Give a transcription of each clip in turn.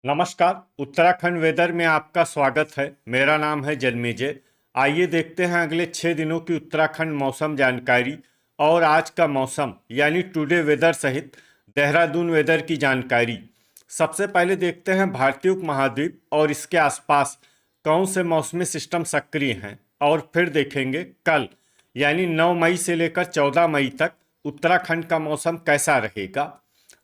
नमस्कार। उत्तराखंड वेदर में आपका स्वागत है। मेरा नाम है जन्मेजय। आइए देखते हैं अगले 6 दिनों की उत्तराखंड मौसम जानकारी और आज का मौसम यानी टुडे वेदर सहित देहरादून वेदर की जानकारी। सबसे पहले देखते हैं भारतीय उपमहाद्वीप और इसके आसपास कौन से मौसमी सिस्टम सक्रिय हैं और फिर देखेंगे कल यानी 9 मई से लेकर 14 मई तक उत्तराखंड का मौसम कैसा रहेगा।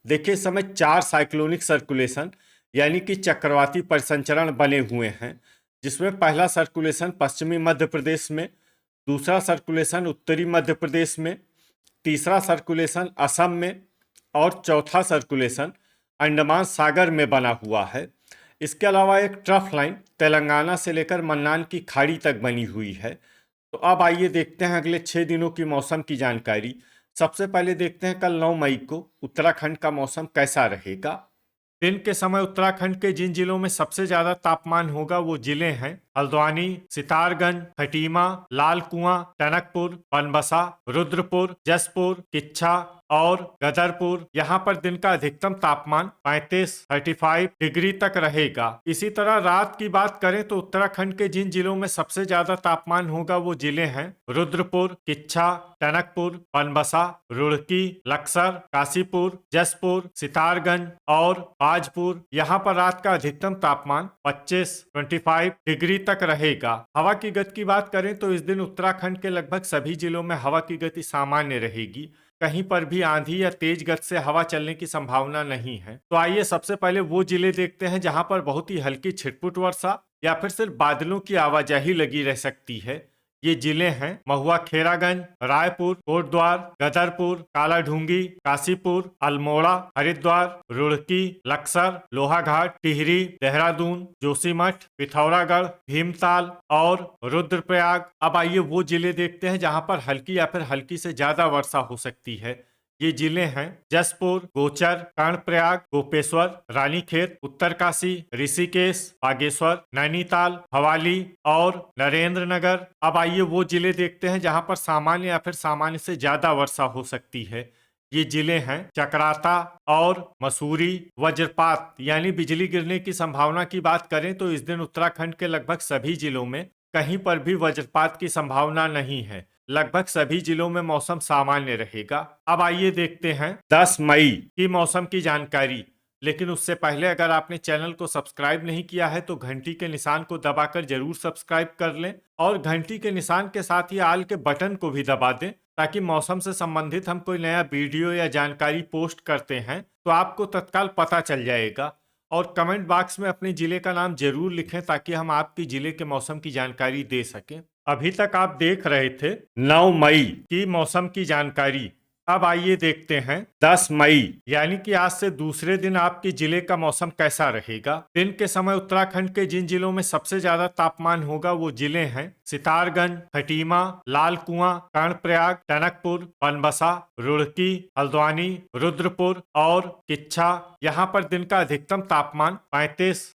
देखिए, इस समय 4 साइक्लोनिक सर्कुलेशन यानी कि चक्रवाती परिसंचरण बने हुए हैं, जिसमें पहला सर्कुलेशन पश्चिमी मध्य प्रदेश में, दूसरा सर्कुलेशन उत्तरी मध्य प्रदेश में, तीसरा सर्कुलेशन असम में और चौथा सर्कुलेशन अंडमान सागर में बना हुआ है। इसके अलावा एक ट्रफ लाइन तेलंगाना से लेकर मन्नार की खाड़ी तक बनी हुई है। तो अब आइए देखते हैं अगले 6 दिनों की मौसम की जानकारी। सबसे पहले देखते हैं कल 9 मई को उत्तराखंड का मौसम कैसा रहेगा। दिन के समय उत्तराखंड के जिन जिलों में सबसे ज्यादा तापमान होगा वो जिले हैं हल्द्वानी, सितारगंज, खटीमा, लाल कुआं, टनकपुर, बनबसा, रुद्रपुर, जसपुर, किच्छा और गदरपुर। यहाँ पर दिन का अधिकतम तापमान 35 डिग्री तक रहेगा। इसी तरह रात की बात करें तो उत्तराखंड के जिन जिलों में सबसे ज्यादा तापमान होगा वो जिले हैं रुद्रपुर, किच्छा, टनकपुर, बनबसा, रुड़की, लक्सर, काशीपुर, जसपुर, सितारगंज और बाजपुर। यहाँ पर रात का अधिकतम तापमान 25 डिग्री तक रहेगा। हवा की गति की बात करें तो इस दिन उत्तराखंड के लगभग सभी जिलों में हवा की गति सामान्य रहेगी। कहीं पर भी आंधी या तेज गति से हवा चलने की संभावना नहीं है। तो आइए सबसे पहले वो जिले देखते हैं जहां पर बहुत ही हल्की छिटपुट वर्षा या फिर सिर्फ बादलों की आवाजाही लगी रह सकती है। ये जिले हैं महुआ, खेरागंज, रायपुर, कोटद्वार, गदरपुर, कालाढूंगी, काशीपुर, अल्मोड़ा, हरिद्वार, रुड़की, लक्सर, लोहाघाट, टिहरी, देहरादून, जोशीमठ, पिथौरागढ़, भीमताल और रुद्रप्रयाग। अब आइए वो जिले देखते हैं जहां पर हल्की या फिर हल्की से ज्यादा वर्षा हो सकती है। ये जिले हैं जसपुर, गोचर, कर्णप्रयाग, गोपेश्वर, रानीखेत, उत्तरकाशी, ऋषिकेश, बागेश्वर, नैनीताल, भवाली और नरेंद्र नगर। अब आइए वो जिले देखते हैं जहां पर सामान्य या फिर सामान्य से ज्यादा वर्षा हो सकती है। ये जिले हैं चकराता और मसूरी। वज्रपात यानी बिजली गिरने की संभावना की बात करें तो इस दिन उत्तराखंड के लगभग सभी जिलों में कहीं पर भी वज्रपात की संभावना नहीं है। लगभग सभी जिलों में मौसम सामान्य रहेगा। अब आइए देखते हैं 10 मई की मौसम की जानकारी। लेकिन उससे पहले अगर आपने चैनल को सब्सक्राइब नहीं किया है तो घंटी के निशान को दबाकर जरूर सब्सक्राइब कर लें और घंटी के निशान के साथ ही आल के बटन को भी दबा दें, ताकि मौसम से संबंधित हम कोई नया वीडियो या जानकारी पोस्ट करते हैं तो आपको तत्काल पता चल जाएगा। और कमेंट बॉक्स में अपने जिले का नाम जरूर लिखें ताकि हम आपके जिले के मौसम की जानकारी दे सकें। अभी तक आप देख रहे थे 9 मई की मौसम की जानकारी। अब आइए देखते हैं 10 मई यानी कि आज से दूसरे दिन आपके जिले का मौसम कैसा रहेगा। दिन के समय उत्तराखंड के जिन जिलों में सबसे ज्यादा तापमान होगा वो जिले हैं सितारगंज, खटीमा, लाल कुआं, कर्णप्रयाग, टनकपुर, बनबसा, रुड़की, हल्द्वानी, रुद्रपुर और किच्छा। यहाँ पर दिन का अधिकतम तापमान 35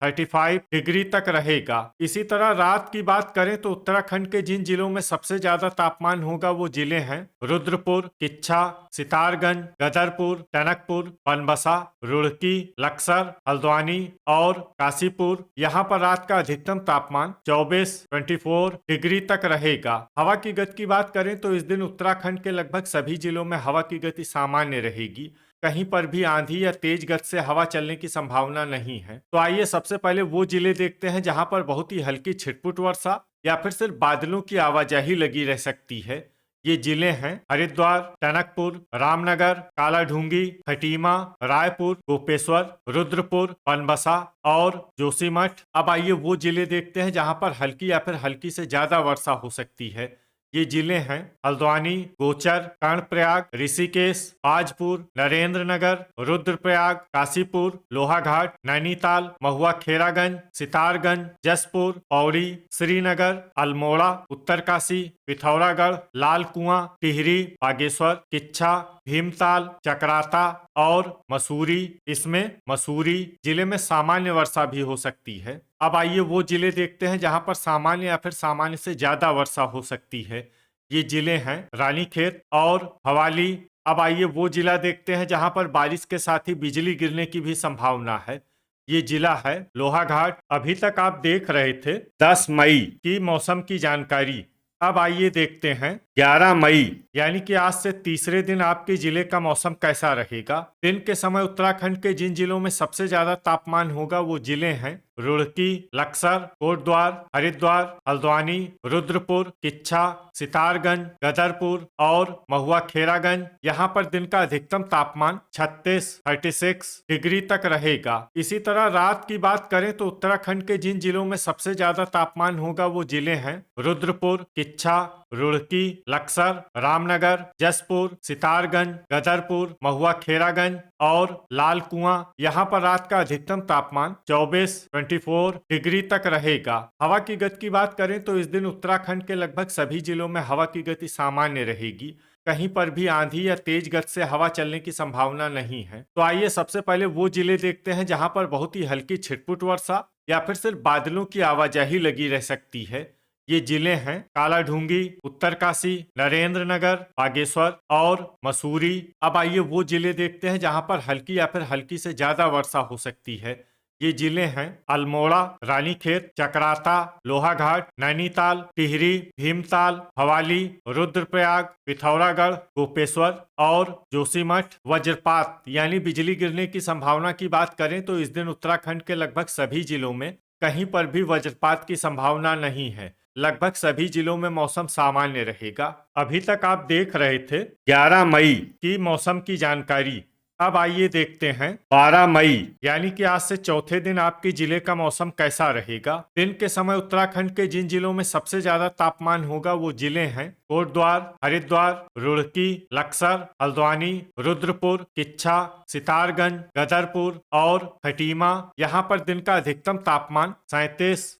डिग्री तक रहेगा। इसी तरह रात की बात करें तो उत्तराखंड के जिन जिलों में सबसे ज्यादा तापमान होगा वो जिले हैं रुद्रपुर, किच्छा, सितारगंज, गदरपुर, टनकपुर, बनबसा, रुड़की, लक्सर, हल्द्वानी और काशीपुर। यहाँ पर रात का अधिकतम तापमान 24 डिग्री तक रहेगा। हवा की गति की बात करें तो इस दिन उत्तराखंड के लगभग सभी जिलों में हवा की गति सामान्य रहेगी। कहीं पर भी आंधी या तेज गति से हवा चलने की संभावना नहीं है। तो आइए सबसे पहले वो जिले देखते हैं जहां पर बहुत ही हल्की छिटपुट वर्षा या फिर सिर्फ बादलों की आवाजाही लगी रह सकती है। ये जिले हैं हरिद्वार, टनकपुर, रामनगर, कालाढूंगी, खटीमा, रायपुर, गोपेश्वर, रुद्रपुर, बनबसा और जोशीमठ। अब आइए वो जिले देखते हैं जहां पर हल्की या फिर हल्की से ज्यादा वर्षा हो सकती है। ये जिले हैं हल्द्वानी, गोचर, कर्णप्रयाग, ऋषिकेश, बाजपुर, नरेंद्र नगर, रुद्रप्रयाग, काशीपुर, लोहाघाट, नैनीताल, महुआ, खेरागंज, सितारगंज, जसपुर, पौड़ी, श्रीनगर, अल्मोड़ा, उत्तरकाशी, पिथौरागढ़, लाल कुआं, टिहरी, बागेश्वर, किच्छा, भीमताल, चकराता और मसूरी। इसमें मसूरी जिले में सामान्य वर्षा भी हो सकती है। अब आइए वो जिले देखते हैं जहां पर सामान्य या फिर सामान्य से ज्यादा वर्षा हो सकती है। ये जिले हैं रानीखेत और भवाली। अब आइए वो जिला देखते हैं जहां पर बारिश के साथ ही बिजली गिरने की भी संभावना है। ये जिला है लोहाघाट। अभी तक आप देख रहे थे 10 मई की मौसम की जानकारी। अब आइए देखते हैं 11 मई यानी कि आज से तीसरे दिन आपके जिले का मौसम कैसा रहेगा। दिन के समय उत्तराखंड के जिन जिलों में सबसे ज्यादा तापमान होगा वो जिले हैं रुड़की, लक्सर, कोटद्वार, हरिद्वार, हल्द्वानी, रुद्रपुर, किच्छा, सितारगंज, गदरपुर और महुआ खेरागंज। यहाँ पर दिन का अधिकतम तापमान 36 डिग्री तक रहेगा। इसी तरह रात की बात करें तो उत्तराखंड के जिन जिलों में सबसे ज्यादा तापमान होगा वो जिले हैं रुद्रपुर, किच्छा, रुड़की, लक्सर, रामनगर, जसपुर, सितारगंज, गदरपुर, महुआ खेरागंज और लाल कुआं। यहाँ पर रात का अधिकतम तापमान 24 डिग्री तक रहेगा। हवा की गति की बात करें तो इस दिन उत्तराखंड के लगभग सभी जिलों में हवा की गति सामान्य रहेगी। कहीं पर भी आंधी या तेज गति से हवा चलने की संभावना नहीं है। तो आइए सबसे पहले वो जिले देखते हैं जहां पर बहुत ही हल्की छिटपुट वर्षा या फिर सिर्फ बादलों की आवाजाही लगी रह सकती है। ये जिले हैं कालाढूंगी, उत्तरकाशी, नरेंद्र नगर, बागेश्वर और मसूरी। अब आइए वो जिले देखते हैं जहां पर हल्की या फिर हल्की से ज्यादा वर्षा हो सकती है। ये जिले हैं अल्मोड़ा, रानीखेत, चकराता, लोहाघाट, नैनीताल, टिहरी, भीमताल, भवाली, रुद्रप्रयाग, पिथौरागढ़, गोपेश्वर और जोशीमठ। वज्रपात यानी बिजली गिरने की संभावना की बात करें तो इस दिन उत्तराखंड के लगभग सभी जिलों में कहीं पर भी वज्रपात की संभावना नहीं है। लगभग सभी जिलों में मौसम सामान्य रहेगा। अभी तक आप देख रहे थे 11 मई की मौसम की जानकारी। अब आइए देखते हैं 12 मई यानी कि आज से चौथे दिन आपके जिले का मौसम कैसा रहेगा। दिन के समय उत्तराखंड के जिन जिलों में सबसे ज्यादा तापमान होगा वो जिले हैं कोटद्वार, हरिद्वार, रुड़की, लक्सर, हल्द्वानी, रुद्रपुर, किच्छा, सितारगंज, गदरपुर और खटीमा। यहाँ पर दिन का अधिकतम तापमान 37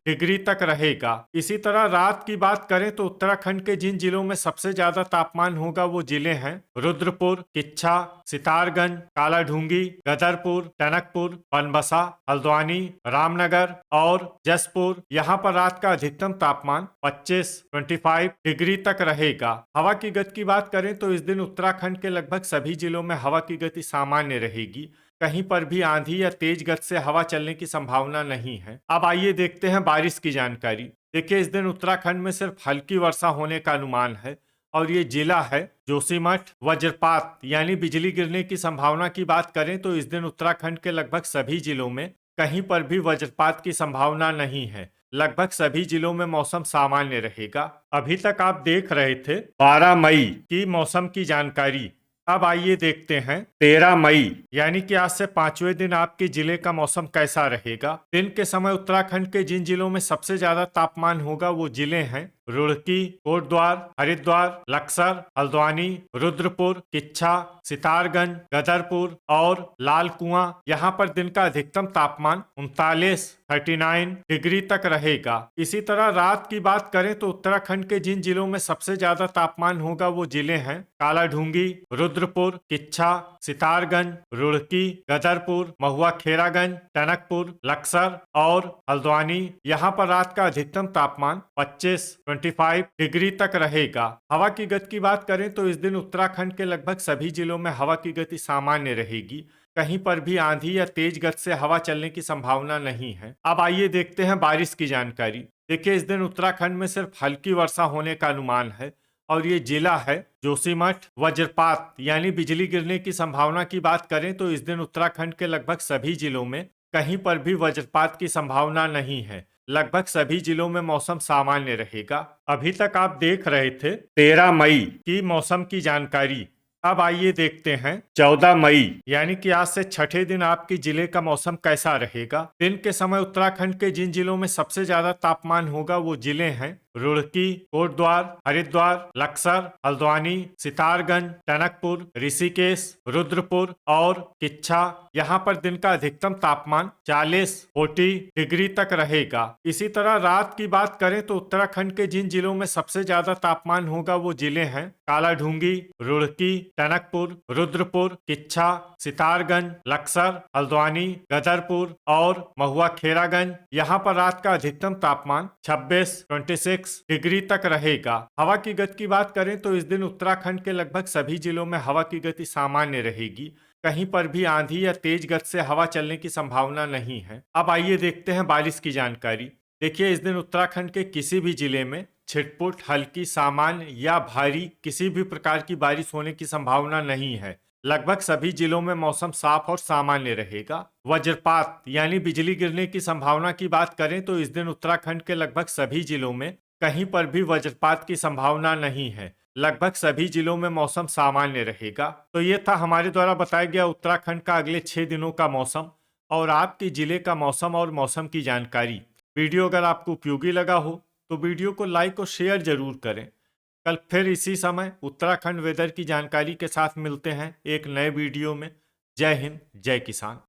डिग्री तक रहेगा। इसी तरह रात की बात करें तो उत्तराखंड के जिन जिलों में सबसे ज्यादा तापमान होगा वो जिले हैं रुद्रपुर, किच्छा, सितारगंज, कालाढूंगी, गदरपुर, टनकपुर, बनबसा, हल्द्वानी, रामनगर और जसपुर। यहाँ पर रात का अधिकतम तापमान 25 डिग्री तक रहेगा। हवा की गति की बात करें तो इस दिन उत्तराखंड के लगभग सभी जिलों में हवा की गति सामान्य रहेगी। कहीं पर भी आंधी या तेज गति से हवा चलने की संभावना नहीं है। अब आइए देखते हैं बारिश की जानकारी। देखिए इस दिन उत्तराखंड में सिर्फ हल्की वर्षा होने का अनुमान है और ये जिला है जोशीमठ। वज्रपात यानी बिजली गिरने की संभावना की बात करें तो इस दिन उत्तराखंड के लगभग सभी जिलों में कहीं पर भी वज्रपात की संभावना नहीं है। लगभग सभी जिलों में मौसम सामान्य रहेगा। अभी तक आप देख रहे थे 12 मई की मौसम की जानकारी। अब आइए देखते हैं 13 मई यानी कि आज से पांचवें दिन आपके जिले का मौसम कैसा रहेगा। दिन के समय उत्तराखंड के जिन जिलों में सबसे ज्यादा तापमान होगा वो जिले हैं रुड़की, कोटद्वार, हरिद्वार, लक्सर, हल्द्वानी, रुद्रपुर, किच्छा, सितारगंज, गदरपुर और लाल कुआं। यहाँ पर दिन का अधिकतम तापमान 39 डिग्री तक रहेगा। इसी तरह रात की बात करें तो उत्तराखंड के जिन जिलों में सबसे ज्यादा तापमान होगा वो जिले हैं कालाढूंगी, रुद्रपुर, किच्छा, सितारगंज, रुड़की, गदरपुर, महुआ खेरागंज, टनकपुर, लक्सर और हल्द्वानी। यहाँ पर रात का अधिकतम तापमान 25 डिग्री तक रहेगा। हवा की गति की बात करें तो इस दिन उत्तराखंड के लगभग सभी जिलों में हवा की गति सामान्य रहेगी। कहीं पर भी आंधी या तेज गति से हवा चलने की संभावना नहीं है। अब आइए देखते हैं बारिश की जानकारी। देखिए इस दिन उत्तराखंड में सिर्फ हल्की वर्षा होने का अनुमान है और ये जिला है जोशीमठ। वज्रपात यानी बिजली गिरने की संभावना की बात करें तो इस दिन उत्तराखंड के लगभग सभी जिलों में कहीं पर भी वज्रपात की संभावना नहीं है। लगभग सभी जिलों में मौसम सामान्य रहेगा। अभी तक आप देख रहे थे 13 मई की मौसम की जानकारी। अब आइए देखते हैं 14 मई यानी कि आज से छठे दिन आपके जिले का मौसम कैसा रहेगा। दिन के समय उत्तराखंड के जिन जिलों में सबसे ज्यादा तापमान होगा वो जिले हैं रुड़की, कोटद्वार, हरिद्वार, लक्सर, हल्द्वानी, सितारगंज, टनकपुर, ऋषिकेश, रुद्रपुर और किच्छा। यहाँ पर दिन का अधिकतम तापमान 40 डिग्री तक रहेगा। इसी तरह रात की बात करें तो उत्तराखंड के जिन जिलों में सबसे ज्यादा तापमान होगा वो जिले हैं कालाढूंगी, रुड़की, टनकपुर, रुद्रपुर, किच्छा, सितारगंज, लक्सर, हल्द्वानी, गदरपुर और महुआ खेरागंज। यहाँ पर रात का अधिकतम तापमान 26 डिग्री तक रहेगा। हवा की गति की बात करें तो इस दिन उत्तराखंड के लगभग सभी जिलों में हवा की गति सामान्य रहेगी। कहीं पर भी आंधी या तेज गति से हवा चलने की संभावना नहीं है। अब आइए देखते हैं बारिश की जानकारी। देखिए, इस दिन उत्तराखंड के किसी भी जिले में छिटपुट, हल्की, सामान्य या भारी किसी भी प्रकार की बारिश होने की संभावना नहीं है। लगभग सभी जिलों में मौसम साफ और सामान्य रहेगा। वज्रपात यानी बिजली गिरने की संभावना की बात करें तो इस दिन उत्तराखंड के लगभग सभी जिलों में कहीं पर भी वज्रपात की संभावना नहीं है। लगभग सभी जिलों में मौसम सामान्य रहेगा। तो ये था हमारे द्वारा बताया गया उत्तराखंड का अगले 6 दिनों का मौसम और आपके जिले का मौसम और मौसम की जानकारी। वीडियो अगर आपको उपयोगी लगा हो तो वीडियो को लाइक और शेयर जरूर करें। कल फिर इसी समय उत्तराखंड वेदर की जानकारी के साथ मिलते हैं एक नए वीडियो में। जय हिंद, जय किसान।